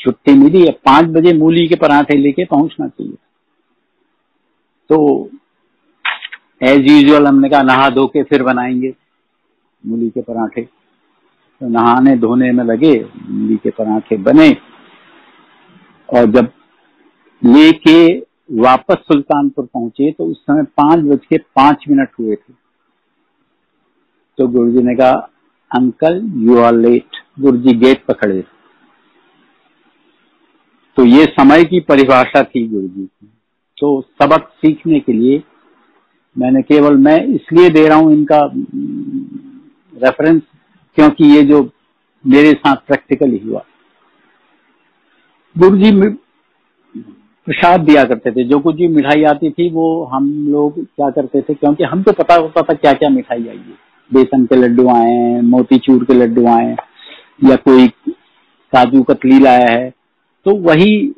Speaker 1: छुट्टी मिली है, 5 बजे मूली के पराठे लेके पहुंचना चाहिए। तो एज यूजुअल हमने कहा नहा धो के फिर बनाएंगे मूली के पराठे। तो नहाने धोने में लगे, मूली के पराठे बने और जब लेके वापस सुल्तानपुर पहुंचे तो उस समय 5:05 हुए थे। तो गुरुजी ने कहा uncle you are late. Guruji gate पर खड़े। तो ये समय की परिभाषा थी गुरुजी की। तो सबक सीखने के लिए मैं इसलिए दे रहा हूं इनका रेफरेंस क्योंकि ये जो मेरे साथ प्रैक्टिकली हुआ। गुरु जी प्रसाद दिया करते थे, जो कुछ भी मिठाई आती थी वो हम लोग क्या करते थे, क्योंकि हमको पता होता था क्या क्या मिठाई आई है, बेसन के लड्डू आए हैं, मोतीचूर के लड्डू आए हैं, या कोई काजू कतली लाया है, तो वही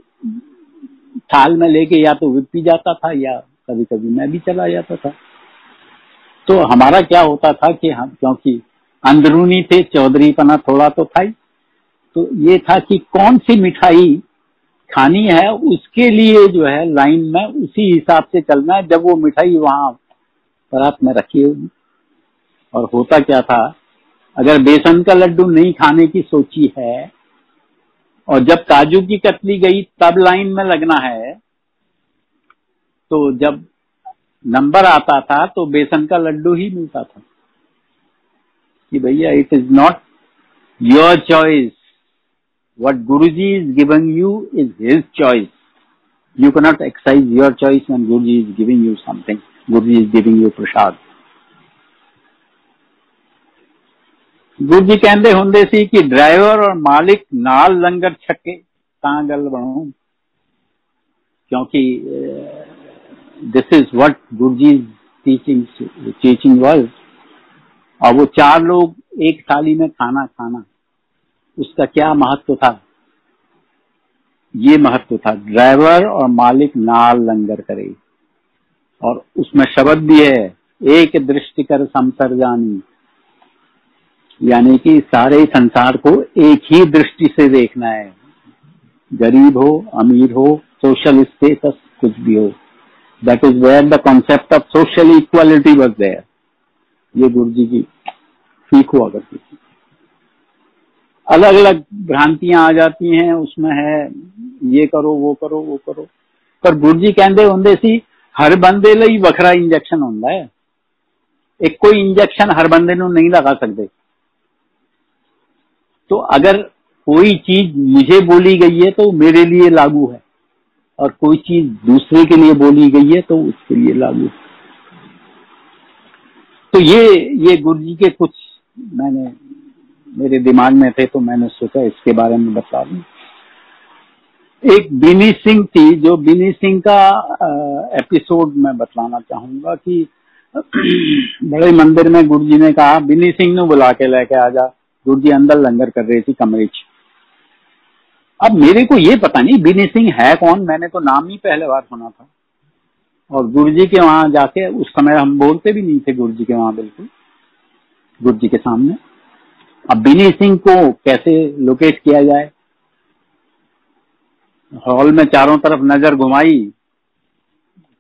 Speaker 1: थाल में लेके या तो विपी जाता था या कभी कभी मैं भी चला जाता था। तो हमारा क्या होता था कि हम क्योंकि अंदरूनी थे, चौधरीपना थोड़ा तो था ही, तो ये था कि कौन सी मिठाई खानी है उसके लिए जो है लाइन में उसी हिसाब से चलना है जब वो मिठाई वहां परात में रखी होगी। और होता क्या था, अगर बेसन का लड्डू नहीं खाने की सोची है और जब काजू की कतली गई तब लाइन में लगना है, तो जब नंबर आता था तो बेसन का लड्डू ही मिलता था कि भैया it is not your choice, what Guruji is giving you is his choice. You cannot exercise your choice when Guruji is giving you something. Guruji is giving you prasad. गुरुजी कहते होंगे सी कि ड्राइवर और मालिक नाल लंगर छके ता गल बनू, क्योंकि this is what Guruji teaching world. और वो चार लोग एक थाली में खाना खाना, उसका क्या महत्व था, ये महत्व था ड्राइवर और मालिक नाल लंगर करे। और उसमें शब्द भी है, एक दृष्टि कर समसर जानी, यानी कि सारे संसार को एक ही दृष्टि से देखना है, गरीब हो अमीर हो सोशल स्टेटस कुछ भी हो, that is where the concept of social equality was there. ये गुरुजी की सीख हुआ करती थी। अलग अलग भ्रांतियां आ जाती हैं, उसमें है ये करो वो करो वो करो, पर गुरुजी कहते होंगे सी हर बंदे लई वखरा इंजेक्शन होता है, एक कोई इंजेक्शन हर बंदे नूं नहीं लगा सकते। तो अगर कोई चीज मुझे बोली गई है तो मेरे लिए लागू है, और कोई चीज दूसरे के लिए बोली गई है तो उसके लिए लागू है। तो ये गुरुजी के कुछ मैंने मेरे दिमाग में थे तो मैंने सोचा इसके बारे में बता दूं। एक बिनी सिंह थी, जो बिनी सिंह का एपिसोड मैं बतलाना चाहूंगा कि बड़े मंदिर में गुरुजी ने कहा बिनी सिंह ने बुला के लेके आ जा। गुरुजी अंदर लंगर कर रही थी कमरे च। अब मेरे को ये पता नहीं बिनी सिंह है कौन, मैंने तो नाम ही पहले बार सुना था। और गुरुजी के वहां जाके उस समय हम बोलते भी नहीं थे गुरुजी के वहां, बिल्कुल गुरुजी के सामने। अब बिनी सिंह को कैसे लोकेट किया जाए, हॉल में चारों तरफ नजर घुमाई,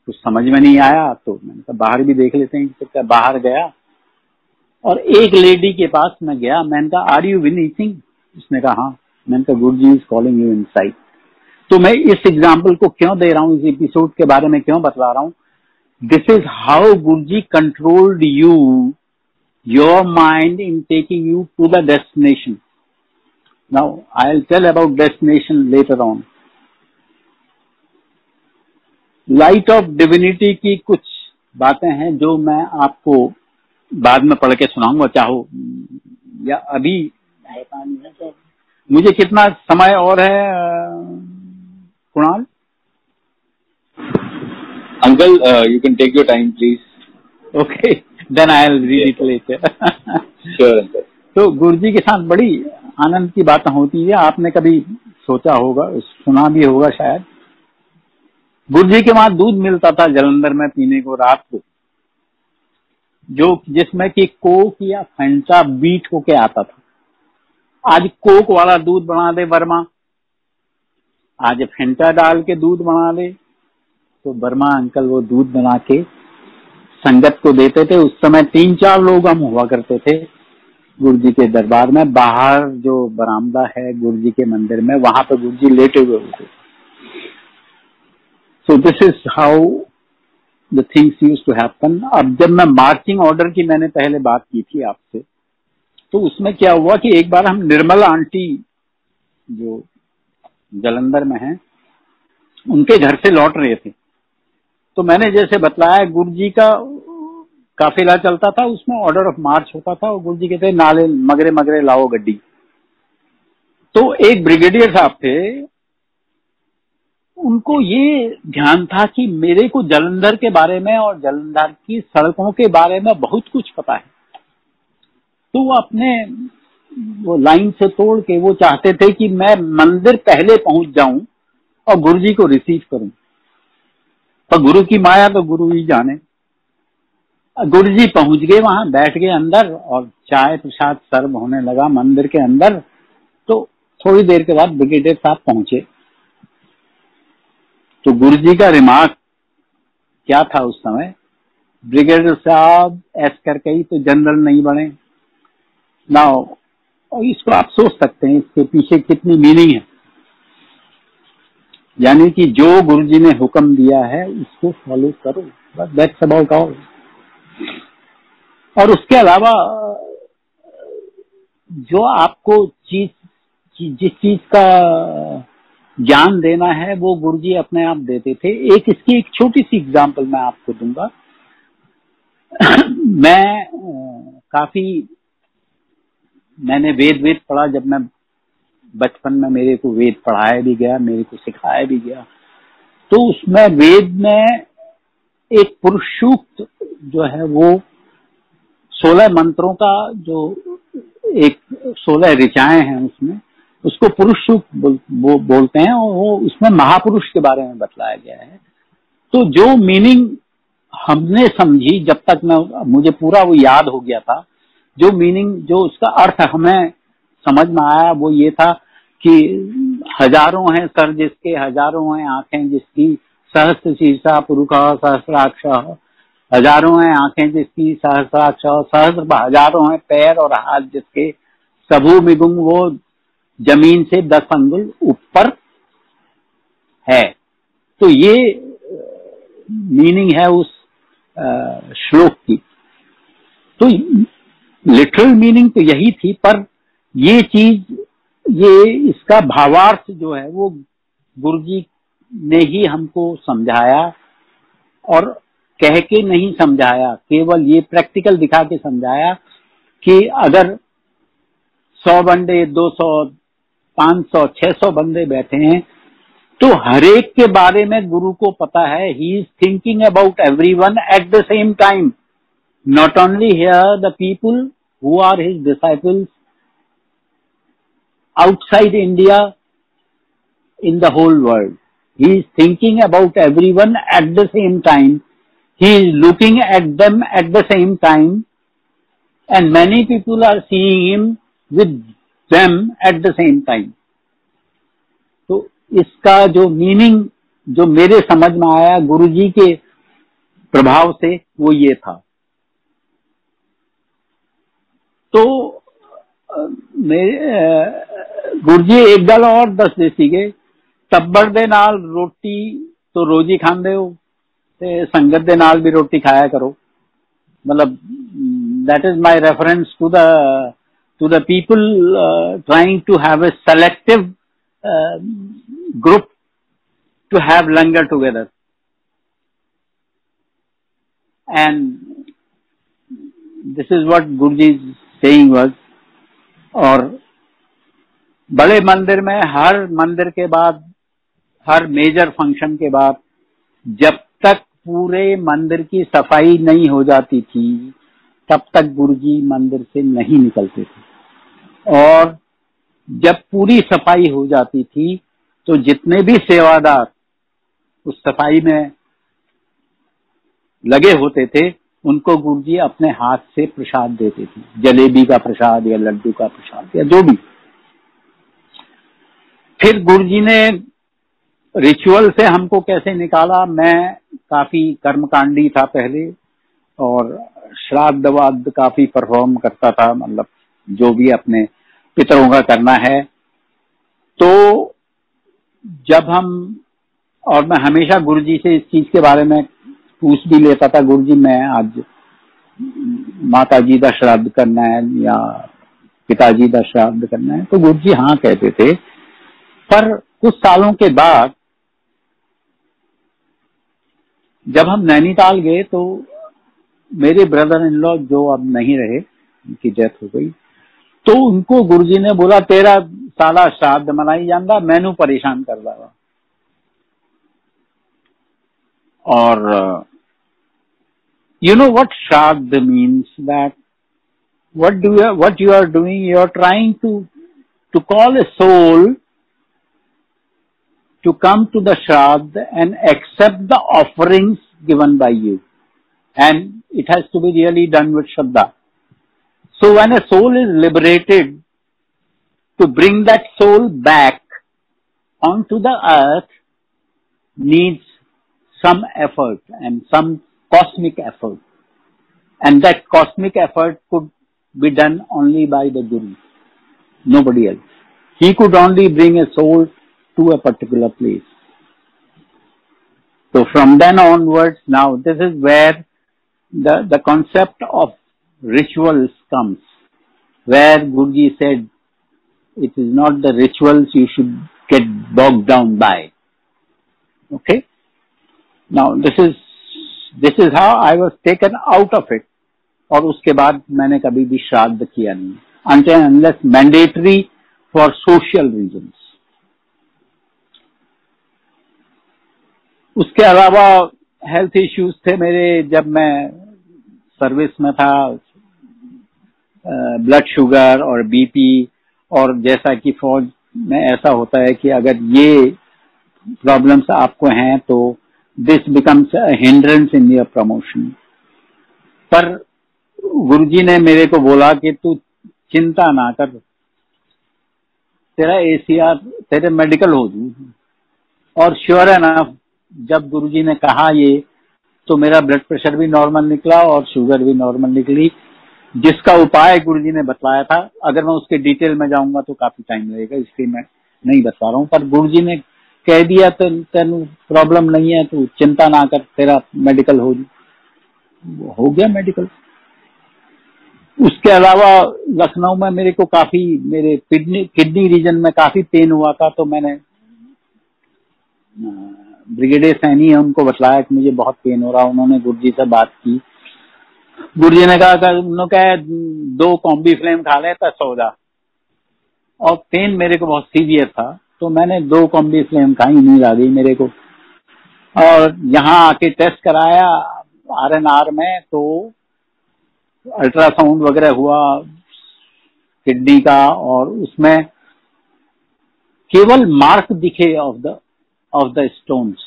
Speaker 1: कुछ समझ में नहीं आया, तो मैंने कहा बाहर भी देख लेते हैं। तो बाहर गया और एक लेडी के पास मैं गया, मैंने कहा आर यू बिनी सिंह? उसने कहा हाँ। मैंने कहा गुरुजी इज कॉलिंग यू इनसाइड। तो मैं इस एग्जाम्पल को क्यों दे रहा हूँ, इस एपिसोड के बारे में क्यों बतला रहा हूँ, this is how Guruji controlled you, your mind in taking you to the destination. Now I will tell about destination later on. Light of divinity की कुछ बातें हैं जो मैं आपको बाद में पढ़ के सुनाऊंगा, चाहो या अभी बतानी है। तो मुझे कितना समय और है Kunal?
Speaker 2: Uncle you can take your time please.
Speaker 1: Okay then I will read it later.
Speaker 2: Sure uncle.
Speaker 1: तो गुरुजी के साथ बड़ी आनंद की बातें होती है, आपने कभी सोचा होगा, सुना भी होगा शायद। गुरुजी के वहां दूध मिलता था जलंधर में पीने को रात को, जो जिसमें कि कोक या फंटा बीट होके आता था। आज कोक वाला दूध बना दे वर्मा, आज फेंटा डाल के दूध बना दे, तो वर्मा अंकल वो दूध बना के संगत को देते थे। उस समय 3-4 लोग हम हुआ करते थे गुरुजी के दरबार में। बाहर जो बरामदा है गुरुजी के मंदिर में, वहां पे गुरुजी लेटे हुए होते। So this is how the things used to happen. अब जब मैं मार्चिंग ऑर्डर की मैंने पहले बात की थी आपसे, तो उसमें क्या हुआ कि एक बार हम निर्मला आंटी जो जलंधर में हैं, उनके घर से लौट रहे थे। तो मैंने जैसे बतलाया गुरुजी का काफिला चलता था, उसमें ऑर्डर ऑफ मार्च होता था और गुरुजी कहते नाले मगरे मगरे लाओ गड्डी। तो एक ब्रिगेडियर साहब थे, उनको ये ध्यान था कि मेरे को जालंधर के बारे में और जालंधर की सड़कों के बारे में बहुत कुछ पता है। तो वो अपने वो लाइन से तोड़ के वो चाहते थे कि मैं मंदिर पहले पहुंच जाऊं और गुरुजी को रिसीव करूं। पर गुरु की माया तो गुरु ही जाने। गुरुजी पहुंच गए, वहां बैठ गए अंदर और चाय प्रसाद सर्व होने लगा मंदिर के अंदर। तो थोड़ी देर के बाद ब्रिगेडियर साहब पहुंचे। तो गुरुजी का रिमार्क क्या था उस समय, ब्रिगेडियर साहब ऐस करके ही तो जनरल नहीं बने ना। और इसको आप सोच सकते हैं इसके पीछे कितनी मीनिंग है। यानी कि जो गुरुजी ने हुक्म दिया है उसको फॉलो करो, बस दैट्स अबाउट ऑल। और उसके अलावा जो आपको जिस चीज का ज्ञान देना है वो गुरुजी अपने आप देते थे। इसकी एक छोटी सी एग्जांपल मैं आपको दूंगा। मैंने वेद पढ़ा। जब मैं बचपन में मेरे को वेद पढ़ाया भी गया, मेरे को सिखाया भी गया। तो उसमें वेद में एक पुरुष सूक्त जो है वो 16 मंत्रों का जो एक 16 ऋचाएं हैं उसमें, उसको पुरुष सूक्त बोलते हैं। और वो उसमें महापुरुष के बारे में बतलाया गया है। तो जो मीनिंग हमने समझी, जब तक मुझे पूरा वो याद हो गया था, जो मीनिंग जो उसका अर्थ हमें समझ में आया वो ये था कि हजारों हैं सर जिसके, हजारों हैं आंखें जिसकी, सहस्त्र शीर्षा पुरुषः सहस्राक्ष, हजारों हैं आंखें जिसकी, सहस्राक्ष सहस्र, हजारों हैं पैर और हाथ जिसके, सबू मिगुम वो जमीन से 10 अंगुल ऊपर है। तो ये मीनिंग है उस श्लोक की। तो लिटरल मीनिंग तो यही थी, पर ये इसका भावार्थ जो है वो गुरुजी ने ही हमको समझाया। और कह के नहीं समझाया, केवल ये प्रैक्टिकल दिखा के समझाया कि अगर 100 बंदे, 200, 500, 600 बंदे बैठे हैं तो हर एक के बारे में गुरु को पता है। He is thinking about everyone at the same time, not only here the people who are his disciples outside India, in the whole world. He is thinking about everyone at the same time. He is looking at them at the same time, and many people are seeing him with them at the same time. तो इसका जो meaning जो मेरे समझ में आया गुरुजी के प्रभाव से वो ये था। तो गुरुजी एक गल और दस देसी गए, टब्बर दे नाल रोटी तो रोज ही खांदे हो ते संगत दे नाल भी रोटी खाया करो। मतलब that is my reference to the people trying to have a selective group to have langar together. And this is what Guruji saying was. और बड़े मंदिर में हर मंदिर के बाद, हर मेजर फंक्शन के बाद, जब तक पूरे मंदिर की सफाई नहीं हो जाती थी तब तक गुरुजी मंदिर से नहीं निकलते थे। और जब पूरी सफाई हो जाती थी तो जितने भी सेवादार उस सफाई में लगे होते थे उनको गुरुजी अपने हाथ से प्रसाद देते थे, जलेबी का प्रसाद या लड्डू का प्रसाद या जो भी। फिर गुरुजी ने रिचुअल से हमको कैसे निकाला। मैं काफी कर्मकांडी था पहले और श्राद्ध वाद्ध काफी परफॉर्म करता था, मतलब जो भी अपने पितरों का करना है। तो जब और मैं हमेशा गुरुजी से इस चीज के बारे में पूछ भी लेता था, गुरुजी मैं आज माताजी का श्राद्ध करना है या पिताजी का श्राद्ध करना है, तो गुरुजी हाँ कहते थे। पर कुछ सालों के बाद जब हम नैनीताल गए तो मेरे ब्रदर इन लॉ जो अब नहीं रहे, उनकी डेथ हो गई, तो उनको गुरुजी ने बोला तेरा साला श्राद्ध मनाई जांदा, मैनू परेशान कर रहा। और you know what shraddha means? That what you are doing, you are trying to call a soul to come to the shraddha and accept the offerings given by you, and it has to be really done with shraddha. So when a soul is liberated, to bring that soul back onto the earth needs some effort and some cosmic effort, and that cosmic effort could be done only by the Guru, nobody else. He could only bring a soul to a particular place. So from then onwards, now this is where the concept of rituals comes, where Guruji said it is not the rituals you should get bogged down by. Okay? Now this is how I was taken out of it, और उसके बाद मैंने कभी भी श्राद्ध किया नहीं, until unless mandatory for social reasons. उसके अलावा हेल्थ इश्यूज थे मेरे, जब मैं सर्विस में था, ब्लड शुगर और बीपी, और जैसा कि फौज में ऐसा होता है कि अगर ये प्रॉब्लम्स आपको हैं तो this becomes a hindrance in your promotion. पर गुरुजी ने मेरे को बोला कि तू चिंता ना कर, तेरा एसीआर, तेरे मेडिकल हो जू। और श्योर एनफ जब गुरुजी ने कहा ये, तो मेरा ब्लड प्रेशर भी नॉर्मल निकला और शुगर भी नॉर्मल निकली, जिसका उपाय गुरुजी ने बताया था। अगर मैं उसके डिटेल में जाऊंगा तो काफी टाइम लगेगा, इसलिए मैं नहीं बता रहा हूँ। पर गुरुजी ने कह दिया तो तेन प्रॉब्लम नहीं है, तू चिंता ना कर, तेरा मेडिकल हो गया मेडिकल। उसके अलावा लखनऊ में मेरे को काफी, मेरे किडनी रीजन में काफी पेन हुआ था, तो मैंने ब्रिगेडियर सैनी है उनको बताया कि मुझे बहुत पेन हो रहा। उन्होंने गुरुजी से बात की, गुरुजी ने कहा उन्होंने 2 कॉम्बी फ्लेम खा लेता सो जा। और पेन मेरे को बहुत सीवियर था, तो मैंने 2 कॉम्बी फ्लेम खाई, नींद आ गई मेरे को। और यहाँ आके टेस्ट कराया RNR में, तो अल्ट्रासाउंड वगैरह हुआ किडनी का, और उसमें केवल मार्क दिखे of the stones,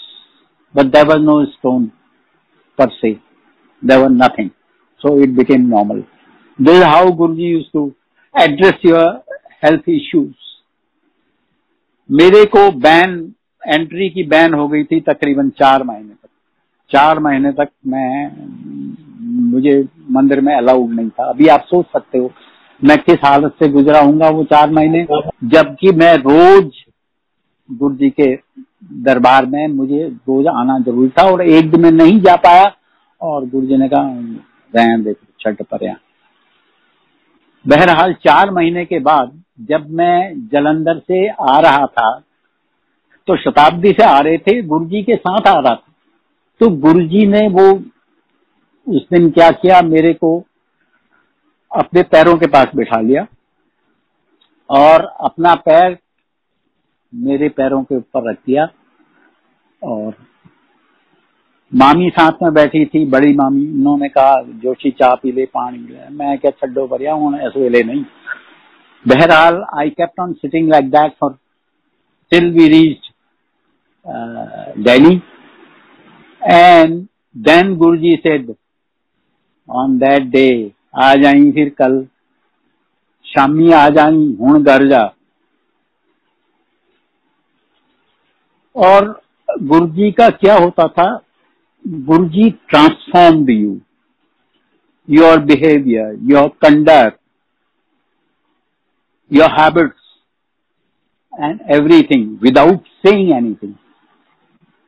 Speaker 1: but there was no stone per se, there was nothing, so it became normal. This is how Guruji used to address your health issues. मेरे को एंट्री की बैन हो गई थी तकरीबन 4 महीने तक। 4 महीने तक मुझे मंदिर में अलाउड नहीं था। अभी आप सोच सकते हो मैं किस हालत से गुजरा हूँगा वो 4 महीने, जबकि मैं रोज गुरुजी के दरबार में मुझे रोज आना जरूरी था, और एक दिन में नहीं जा पाया, और गुरुजी ने कहा रहने दे, छठ पर। बहरहाल 4 महीने के बाद जब मैं जलंधर से आ रहा था, तो शताब्दी से आ रहे थे, गुरुजी के साथ आ रहा था, तो गुरुजी ने वो उस दिन क्या किया, मेरे को अपने पैरों के पास बिठा लिया और अपना पैर मेरे पैरों के ऊपर रख दिया, और मामी साथ में बैठी थी, बड़ी मामी। उन्होंने कहा जोशी चाय पी ले, पानी ले। मैं क्या छड्डो भरिया हूं, ऐसे वेले नहीं। बहरहाल I kept on sitting like that for till we reached Delhi, and then Guruji said on that day, आ जाई फिर कल शामी, आ जाई हुण घर जा। और गुरुजी का क्या होता था, Guruji transformed you, your behaviour, your conduct, your habits and everything without saying anything.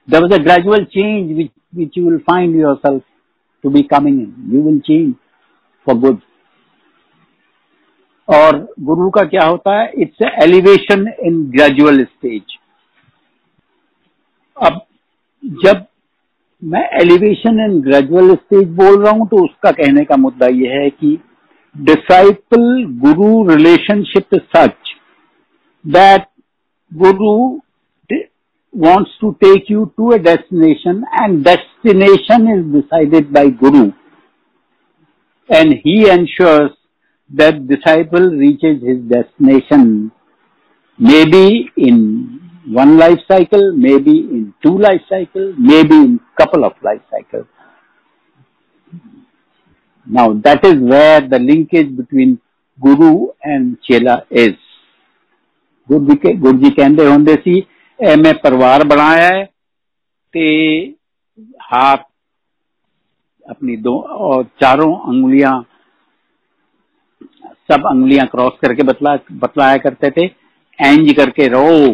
Speaker 1: There was a gradual change which you will find yourself to be coming in. You will change for good. और गुरु का क्या होता है, it's a elevation in gradual stage. अब जब मैं elevation and gradual stage बोल रहा हूं, तो उसका कहने का मुद्दा यह है कि disciple Guru relationship such that Guru wants to take you to a destination, and destination is decided by Guru, and he ensures that disciple reaches his destination, maybe in one life cycle, maybe in 2 life cycles, maybe in couple of life cycles. Now that is where the linkage between Guru and Chela is. Guru ji कहते होंगे सी मैं परिवार बनाया है ते हाथ अपनी 2 और 4 अंगुलियां, सब अंगुलियां क्रॉस करके बतलाया करते थे, एंज करके रहो,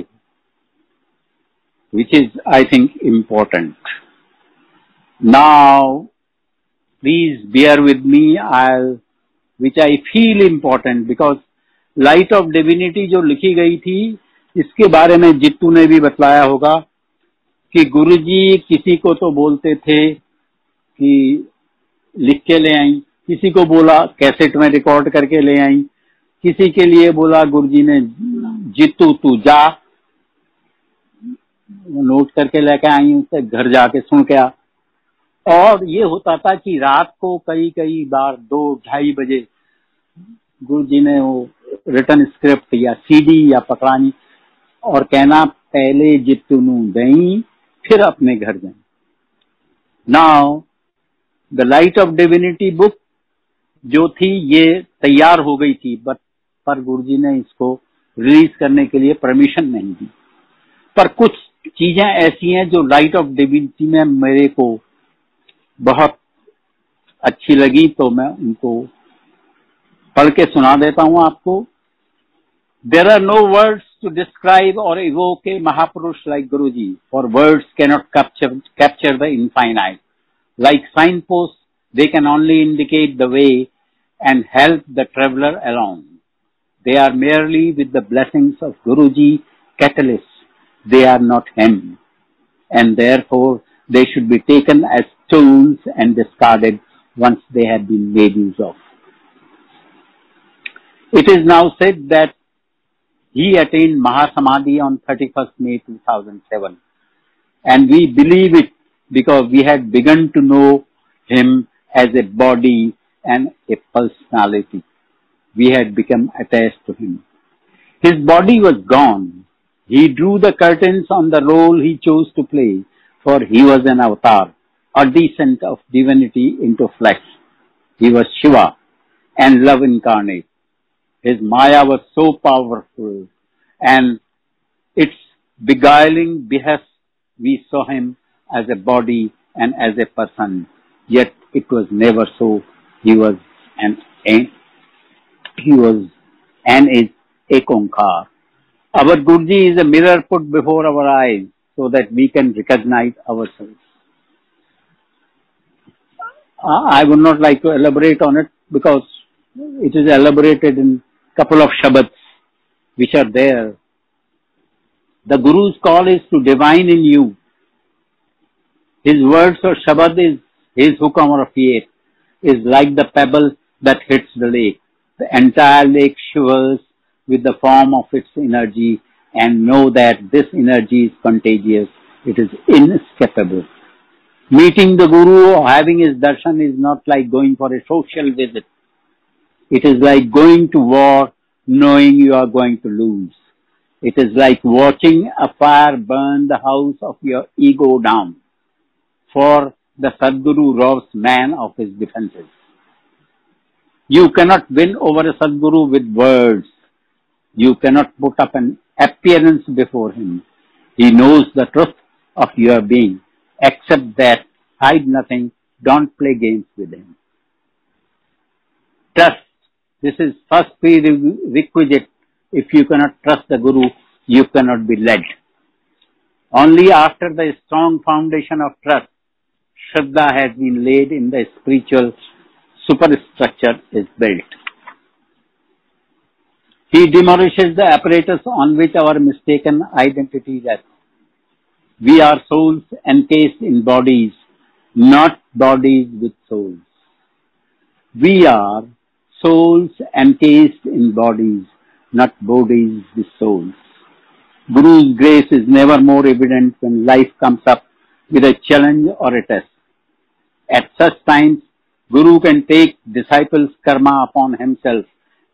Speaker 1: which is I think important. Now please bear with me, which I feel important, because light of divinity जो लिखी गई थी, इसके बारे में जित्तू ने भी बतलाया होगा कि गुरुजी किसी को तो बोलते थे कि लिख के ले आई, किसी को बोला कैसेट में रिकॉर्ड करके ले आई, किसी के लिए बोला गुरुजी ने जित्तू तू जा, नोट करके लेके आई, उससे घर जाके सुन के आ। और ये होता था कि रात को कई बार 2-2:30 बजे गुरुजी ने वो रिटर्न स्क्रिप्ट या सीडी या पकड़ानी और कहना पहले जित्तू नू दई फिर अपने घर जाए। Now the light of divinity book जो थी ये तैयार हो गई थी, पर गुरुजी ने इसको रिलीज करने के लिए परमिशन नहीं दी। पर कुछ चीजें ऐसी हैं जो लाइट ऑफ डिविनिटी में मेरे को बहुत अच्छी लगी, तो मैं उनको पढ़ के सुना देता हूं आपको। There are no words to describe or evoke a Mahapurush like Guruji, for words cannot capture the infinite. Like signposts, they can only indicate the way and help the traveler along. They are merely, with the blessings of Guruji, catalysts. They are not him, and therefore they should be taken as tools and discarded once they have been made use of. It is now said that he attained Mahasamadhi on 31st May 2007, and we believe it because we had begun to know him as a body and a personality. We had become attached to him. His body was gone. He drew the curtains on the role he chose to play, for he was an avatar, a descent of divinity into flesh. He was Shiva and love incarnate. His Maya was so powerful, and its beguiling behest, we saw him as a body and as a person, yet it was never so. He was an is Ekonkar. Our Guruji is a mirror put before our eyes so that we can recognize ourselves. I would not like to elaborate on it because it is elaborated in couple of Shabads which are there. The Guru's call is to divine in you. His words or Shabad is his hukam or fiat, is like the pebble that hits the lake. The entire lake shivers with the form of its energy, and know that this energy is contagious. It is inescapable. Meeting the Guru or having his darshan is not like going for a social visit. It is like going to war knowing you are going to lose. It is like watching a fire burn the house of your ego down. For the Sadguru robs man of his defenses. You cannot win over a Sadguru with words. You cannot put up an appearance before him. He knows the truth of your being. Accept that, hide nothing, don't play games with him. Trust. This is first prerequisite. If you cannot trust the Guru, you cannot be led. Only after the strong foundation of trust, Shraddha has been laid in the spiritual superstructure is built. He demolishes the apparatus on which our mistaken identity rests. We are souls encased in bodies, not bodies with souls. We are souls encased in bodies, not bodies with souls. Guru's grace is never more evident when life comes up with a challenge or a test. At such times, Guru can take disciples' karma upon himself,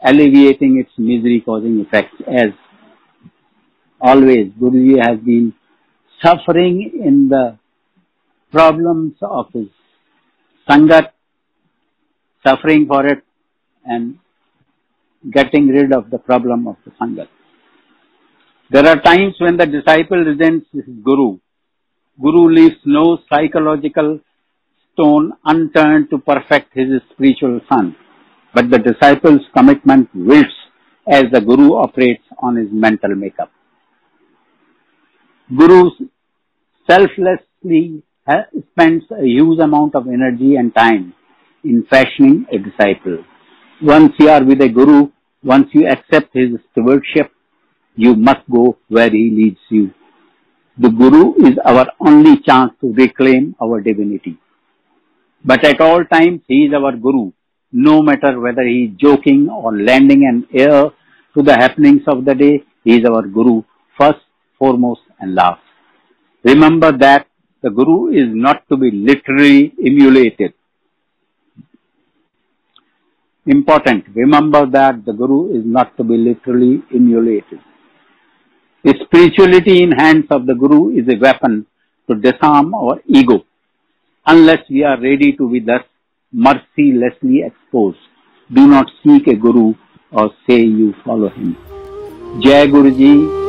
Speaker 1: alleviating its misery-causing effects. As always, Guruji has been suffering in the problems of his Sangat, suffering for it and getting rid of the problem of the Sangat. There are times when the disciple resents his Guru. Guru leaves no psychological stone unturned to perfect his spiritual son, but the disciple's commitment wilts as the Guru operates on his mental makeup. Guru selflessly spends a huge amount of energy and time in fashioning a disciple. Once you are with a Guru, once you accept his stewardship, you must go where he leads you. The Guru is our only chance to reclaim our divinity. But at all times, he is our Guru, no matter whether he is joking or lending an ear to the happenings of the day. He is our Guru, first, foremost, and last. Remember that the Guru is not to be literally emulated. Important. Remember that the Guru is not to be literally emulated. Spirituality in hands of the Guru is a weapon to disarm our ego, unless we are ready to be thus mercilessly exposed. Do not seek a Guru or say you follow him. Jai Guruji.